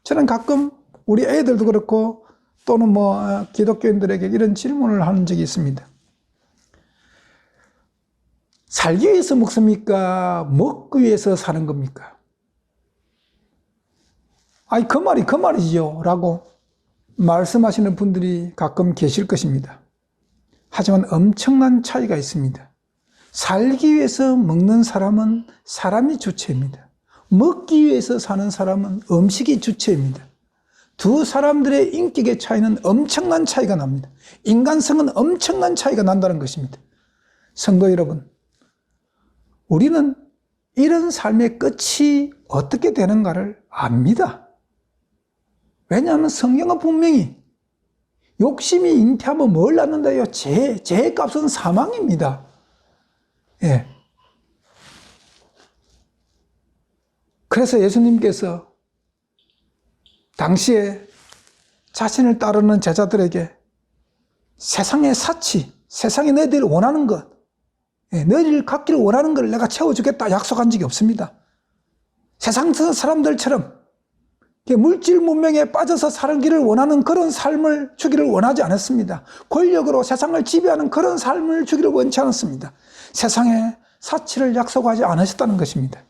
저는 가끔 우리 애들도 그렇고 또는 기독교인들에게 이런 질문을 하는 적이 있습니다. 살기 위해서 먹습니까? 먹기 위해서 사는 겁니까? 아니, 그 말이지요. 라고 말씀하시는 분들이 가끔 계실 것입니다. 하지만 엄청난 차이가 있습니다. 살기 위해서 먹는 사람은 사람이 주체입니다. 먹기 위해서 사는 사람은 음식이 주체입니다. 두 사람들의 인격의 차이는 엄청난 차이가 납니다. 인간성은 엄청난 차이가 난다는 것입니다. 성도 여러분, 우리는 이런 삶의 끝이 어떻게 되는가를 압니다. 왜냐하면 성경은 분명히 욕심이 잉태하면 뭘 낳는다요? 죄의 값은 사망입니다. 예. 그래서 예수님께서 당시에 자신을 따르는 제자들에게 세상의 사치, 세상에 너희들이 원하는 것, 너희를 갖기를 원하는 걸 내가 채워주겠다 약속한 적이 없습니다. 세상 사람들처럼 물질 문명에 빠져서 살기를 원하는 그런 삶을 주기를 원하지 않았습니다. 권력으로 세상을 지배하는 그런 삶을 주기를 원치 않았습니다. 세상에 사치를 약속하지 않으셨다는 것입니다.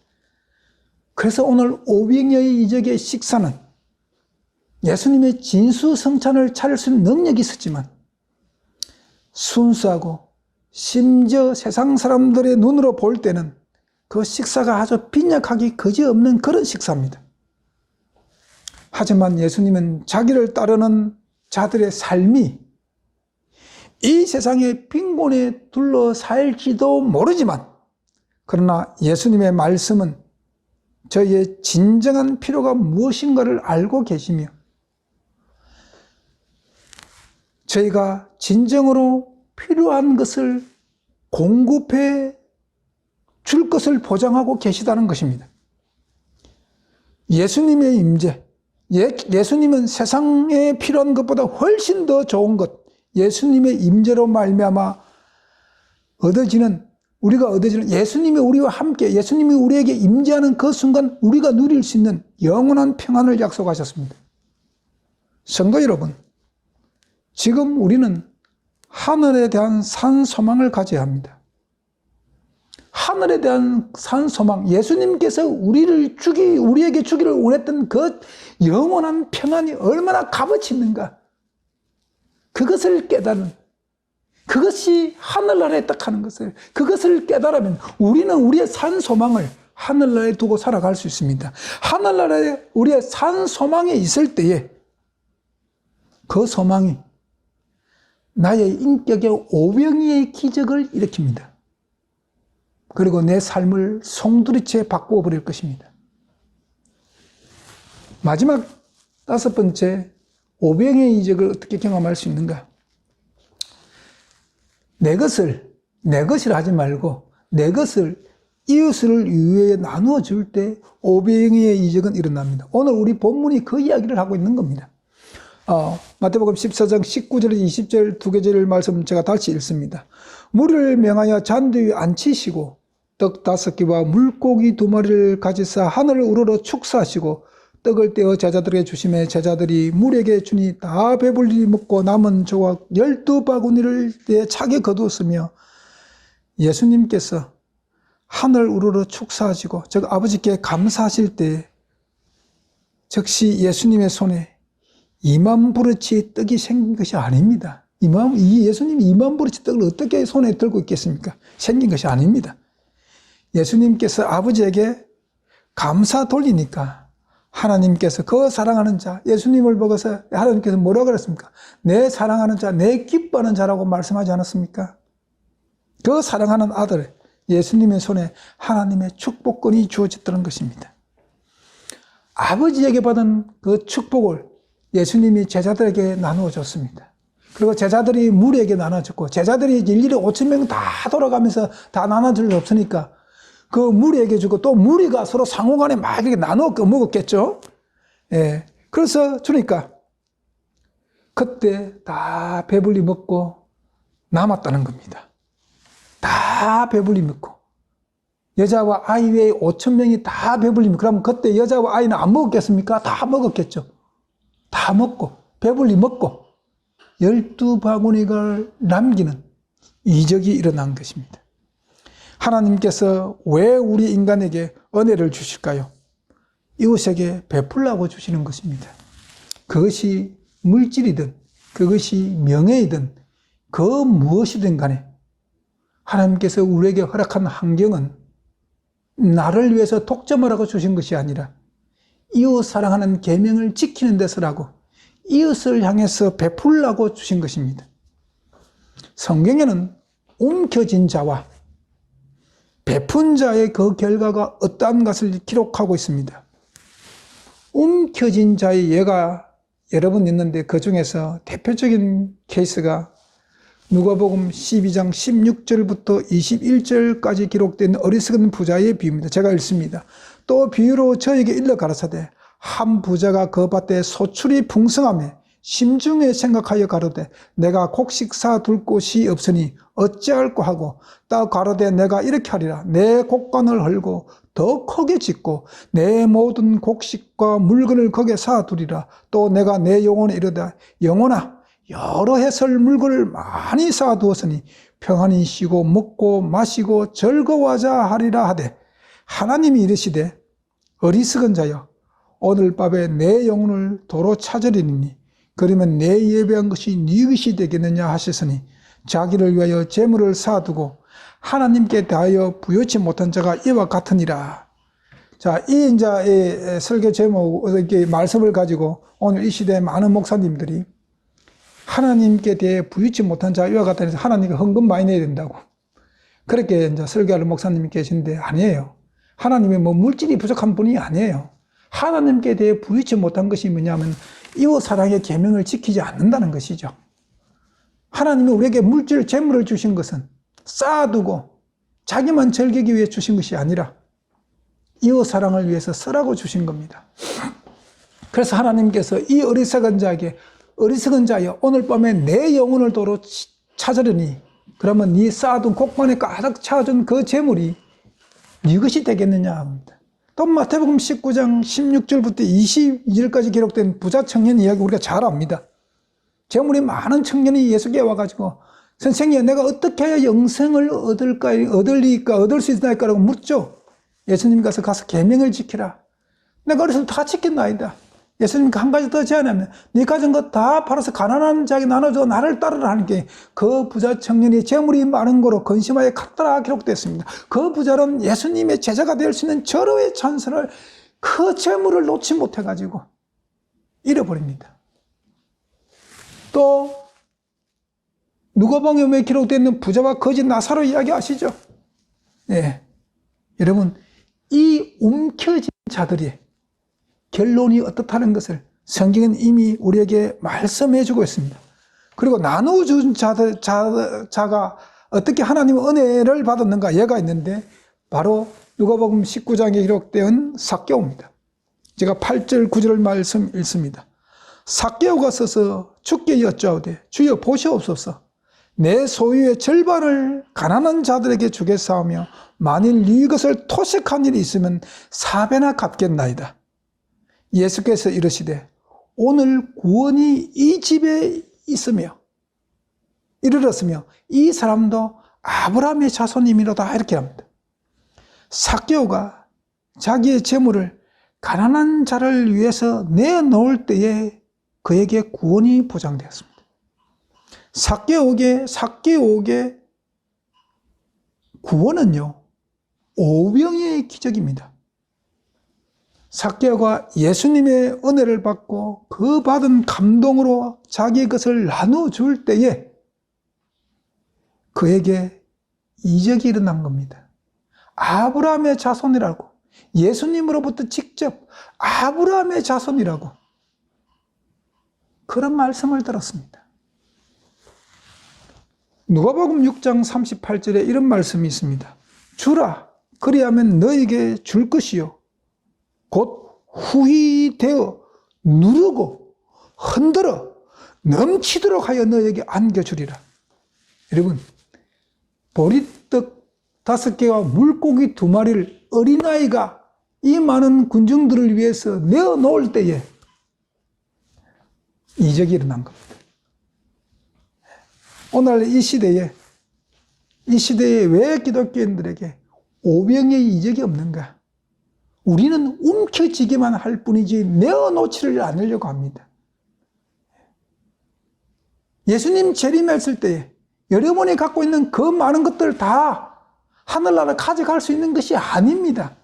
그래서 오늘 오병이어의 이적의 식사는 예수님의 진수성찬을 차릴 수 있는 능력이 있었지만 순수하고 심지어 세상 사람들의 눈으로 볼 때는 그 식사가 아주 빈약하기 그지없는 그런 식사입니다. 하지만 예수님은 자기를 따르는 자들의 삶이 이 세상의 빈곤에 둘러싸일지도 모르지만 그러나 예수님의 말씀은 저희의 진정한 필요가 무엇인가를 알고 계시며 저희가 진정으로 필요한 것을 공급해 줄 것을 보장하고 계시다는 것입니다. 예수님의 임재, 예수님은 세상에 필요한 것보다 훨씬 더 좋은 것, 예수님의 임재로 말미암아 우리가 얻어지는 예수님이 우리와 함께 예수님이 우리에게 임재하는 그 순간 우리가 누릴 수 있는 영원한 평안을 약속하셨습니다. 성도 여러분, 지금 우리는 하늘에 대한 산 소망을 가져야 합니다. 하늘에 대한 산 소망, 예수님께서 우리에게 주기를 원했던 그 영원한 평안이 얼마나 값어치 있는가. 그것을 깨달은, 그것이 하늘나라에 딱 하는 것을, 그것을 깨달으면 우리는 우리의 산 소망을 하늘나라에 두고 살아갈 수 있습니다. 하늘나라에 우리의 산 소망이 있을 때에 그 소망이 나의 인격의 오병이의 기적을 일으킵니다. 그리고 내 삶을 송두리째 바꾸어 버릴 것입니다. 마지막 5번째, 오병이의 이적을 어떻게 경험할 수 있는가? 내 것이라 하지 말고 내 것을 이웃을 위해 나누어 줄 때 오병이의 이적은 일어납니다. 오늘 우리 본문이 그 이야기를 하고 있는 겁니다. 마태복음 14장 19절에서 20절 두 개절 말씀 제가 다시 읽습니다. 물을 명하여 잔디 위에 앉히시고 떡 5개와 물고기 2마리를 가지사 하늘을 우러러 축사하시고 떡을 떼어 제자들에게 주시매 제자들이 물에게 주니 다 배불리 먹고 남은 조각 12바구니를 내 차게 거두었으며 예수님께서 하늘 우러러 축사하시고 즉 아버지께 감사하실 때 즉시 예수님의 손에 2만 부릇이 떡이 생긴 것이 아닙니다. 이 예수님이 2만 그릇 떡을 어떻게 손에 들고 있겠습니까? 생긴 것이 아닙니다. 예수님께서 아버지에게 감사 돌리니까 하나님께서 그 사랑하는 자, 예수님을 보고서 하나님께서 뭐라고 그랬습니까? 내 사랑하는 자, 내 기뻐하는 자라고 말씀하지 않았습니까? 그 사랑하는 아들, 예수님의 손에 하나님의 축복권이 주어졌다는 것입니다. 아버지에게 받은 그 축복을 예수님이 제자들에게 나누어 줬습니다. 그리고 제자들이 무리에게 나눠줬고, 제자들이 일일이 5,000명 다 돌아가면서 다 나눠줄 수 없으니까 그 무리에게 주고, 또 무리가 서로 상호간에 막 이렇게 나눠 먹었겠죠. 예. 그래서 주니까 그때 다 배불리 먹고 남았다는 겁니다. 다 배불리 먹고. 여자와 아이 외에 5,000명이 다 배불리 먹고, 그러면 그때 여자와 아이는 안 먹었겠습니까? 다 먹었겠죠. 다 먹고, 배불리 먹고, 12바구니를 남기는 이적이 일어난 것입니다. 하나님께서 왜 우리 인간에게 은혜를 주실까요? 이웃에게 베풀라고 주시는 것입니다. 그것이 물질이든 그것이 명예이든 그 무엇이든 간에 하나님께서 우리에게 허락한 환경은 나를 위해서 독점하라고 주신 것이 아니라 이웃 사랑하는 계명을 지키는 데서라고, 이웃을 향해서 베풀라고 주신 것입니다. 성경에는 움켜진 자와 베푼 자의 그 결과가 어떠한 것을 기록하고 있습니다. 움켜진 자의 예가 여러 번 있는데 그 중에서 대표적인 케이스가 누가복음 12장 16절부터 21절까지 기록된 어리석은 부자의 비유입니다. 제가 읽습니다. 또 비유로 저에게 일러 가라사대 한 부자가 그 밭에 소출이 풍성하며 심중에 생각하여 가로되 내가 곡식 사둘 곳이 없으니 어찌할꼬 하고 또 가로되 내가 이렇게 하리라. 내 곡간을 헐고 더 크게 짓고 내 모든 곡식과 물건을 거기에 사두리라. 또 내가 내 영혼에 이르되 영혼아 여러 해설 물건을 많이 쌓아두었으니 평안히 쉬고 먹고 마시고 즐거워하자 하리라 하되 하나님이 이르시되 어리석은 자여 오늘 밤에 내 영혼을 도로 찾으리니 그러면 내 예배한 것이 네 것이 되겠느냐 하셨으니 자기를 위하여 재물을 쌓아두고 하나님께 대하여 부여치 못한 자가 이와 같으니라. 자, 이 이제 설교 제목, 이렇게 말씀을 가지고 오늘 이 시대에 많은 목사님들이 하나님께 대해 부유치 못한 자 이와 같다 해서 하나님께 헌금 많이 내야 된다고 그렇게 이제 설교하는 목사님이 계신데 아니에요. 하나님이 뭐 물질이 부족한 분이 아니에요. 하나님께 대해 부유치 못한 것이 뭐냐면 이웃 사랑의 계명을 지키지 않는다는 것이죠. 하나님이 우리에게 물질, 재물을 주신 것은 쌓아두고 자기만 즐기기 위해 주신 것이 아니라 이웃 사랑을 위해서 쓰라고 주신 겁니다. 그래서 하나님께서 이 어리석은 자에게 어리석은 자여 오늘 밤에 내 영혼을 도로 찾으려니 그러면 네 쌓아둔 곡간에 가득 차준 그 재물이 네 것이 되겠느냐 합니다. 또 마태복음 19장 16절부터 22절까지 기록된 부자 청년 이야기 우리가 잘 압니다. 재물이 많은 청년이 예수께 와가지고 선생님 내가 어떻게 해야 영생을 얻을 수 있나이까라고 묻죠. 예수님 가서 계명을 지키라. 내가 어려서 다 지켰나이다. 예수님께 한 가지 더 제안하면 네 가진 것 다 팔아서 가난한 자에게 나눠줘 나를 따르라 하는 게 그 부자 청년이 재물이 많은 거로 근심하여 갔더라 기록됐습니다. 그 부자는 예수님의 제자가 될 수 있는 절호의 찬스를 그 재물을 놓지 못해가지고 잃어버립니다. 또 누가복음에 기록되어 있는 부자와 거지 나사로 이야기 아시죠? 네. 여러분 이 움켜진 자들이 결론이 어떻다는 것을 성경은 이미 우리에게 말씀해 주고 있습니다. 그리고 나누어준 자가 어떻게 하나님의 은혜를 받았는가 예가 있는데 바로 누가복음 19장에 기록된 삭개오입니다. 제가 8절 9절 말씀 읽습니다. 삭개오가 서서 주께 여짜오되 주여 보시옵소서 내 소유의 절반을 가난한 자들에게 주겠사오며 만일 이것을 토식한 일이 있으면 4배나 갚겠나이다. 예수께서 이르시되 오늘 구원이 이 집에 있으며 이르렀으며 이 사람도 아브라함의 자손임이로다 이렇게 합니다. 삭개오가 자기의 재물을 가난한 자를 위해서 내놓을 때에 그에게 구원이 보장되었습니다. 삭개옥의 구원은요, 오병이의 기적입니다. 삭개오가 예수님의 은혜를 받고 그 받은 감동으로 자기의 것을 나눠줄 때에 그에게 이적이 일어난 겁니다. 아브라함의 자손이라고, 예수님으로부터 직접 아브라함의 자손이라고 그런 말씀을 들었습니다. 누가복음 6장 38절에 이런 말씀이 있습니다. 주라, 그리하면 너에게 줄 것이요 곧 후히 되어 누르고 흔들어 넘치도록 하여 너에게 안겨주리라. 여러분, 보리떡 5개와 물고기 2마리를 어린아이가 이 많은 군중들을 위해서 내어놓을 때에 이적이 일어난 겁니다. 오늘 이 시대에 왜 기독교인들에게 오병의 이적이 없는가? 우리는 움켜쥐기만 할 뿐이지 내어놓지를 않으려고 합니다. 예수님 재림했을 때에 여러분이 갖고 있는 그 많은 것들 다 하늘나라 가져갈 수 있는 것이 아닙니다.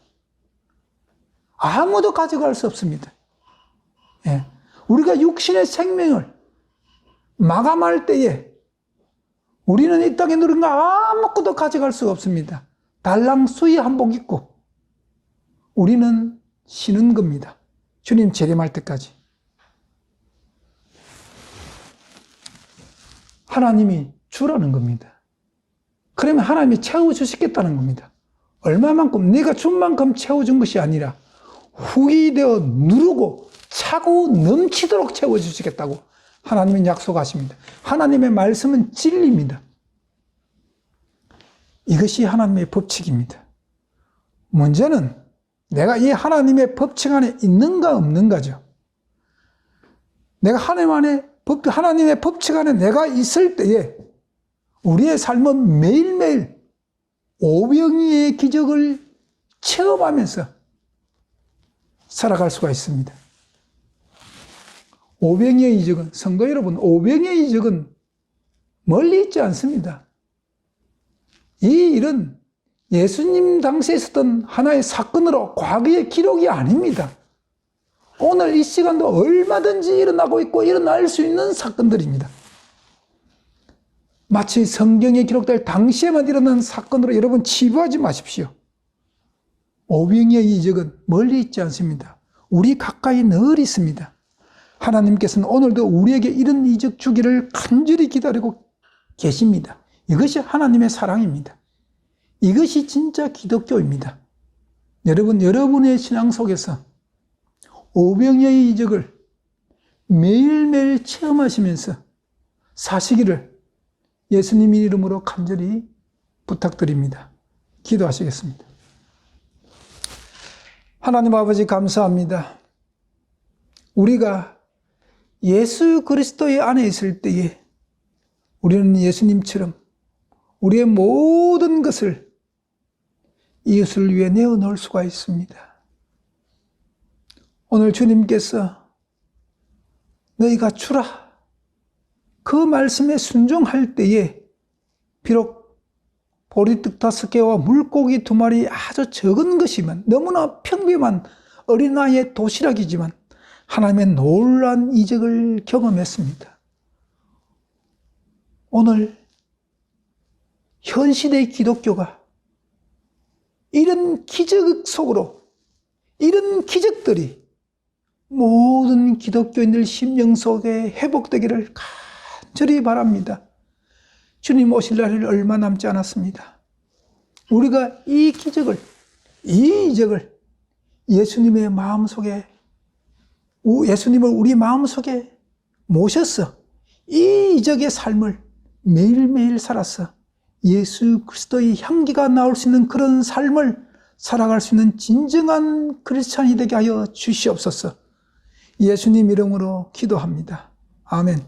아무도 가져갈 수 없습니다. 예. 우리가 육신의 생명을 마감할 때에 우리는 이 땅에 누린 거 아무것도 가져갈 수가 없습니다. 달랑 수의 한복 입고 우리는 쉬는 겁니다. 주님 재림할 때까지. 하나님이 주라는 겁니다. 그러면 하나님이 채워주시겠다는 겁니다. 얼마만큼, 네가 준 만큼 채워준 것이 아니라 후히 되어 누르고 차고 넘치도록 채워주시겠다고 하나님은 약속하십니다. 하나님의 말씀은 진리입니다. 이것이 하나님의 법칙입니다. 문제는 내가 이 하나님의 법칙 안에 있는가 없는가죠. 내가 하나님의 법칙 안에 내가 있을 때에 우리의 삶은 매일매일 오병이의 기적을 체험하면서 살아갈 수가 있습니다. 오병이의 이적은, 성도 여러분, 오병이의 이적은 멀리 있지 않습니다. 이 일은 예수님 당시에 있었던 하나의 사건으로 과거의 기록이 아닙니다. 오늘 이 시간도 얼마든지 일어나고 있고 일어날 수 있는 사건들입니다. 마치 성경에 기록될 당시에만 일어난 사건으로 여러분 치부하지 마십시오. 오병이의 이적은 멀리 있지 않습니다. 우리 가까이 늘 있습니다. 하나님께서는 오늘도 우리에게 이런 이적 주기를 간절히 기다리고 계십니다. 이것이 하나님의 사랑입니다. 이것이 진짜 기독교입니다. 여러분, 여러분의 신앙 속에서 오병이의 이적을 매일매일 체험하시면서 사시기를 예수님 이름으로 간절히 부탁드립니다. 기도하시겠습니다. 하나님 아버지 감사합니다. 우리가 예수 그리스도의 안에 있을 때에 우리는 예수님처럼 우리의 모든 것을 이웃을 위해 내어놓을 수가 있습니다. 오늘 주님께서 너희가 주라 그 말씀에 순종할 때에 비록 보리떡 5개와 물고기 2마리 아주 적은 것이면 너무나 평범한 어린아이의 도시락이지만 하나님의 놀라운 이적을 경험했습니다. 오늘 현 시대의 기독교가 이런 기적 속으로 이런 기적들이 모든 기독교인들 심령 속에 회복되기를 간절히 바랍니다. 주님 오실 날이 얼마 남지 않았습니다. 우리가 이 기적을, 이 이적을 예수님의 마음속에, 예수님을 우리 마음속에 모셔서 이 이적의 삶을 매일매일 살아서 예수 그리스도의 향기가 나올 수 있는 그런 삶을 살아갈 수 있는 진정한 크리스찬이 되게 하여 주시옵소서. 예수님 이름으로 기도합니다. 아멘.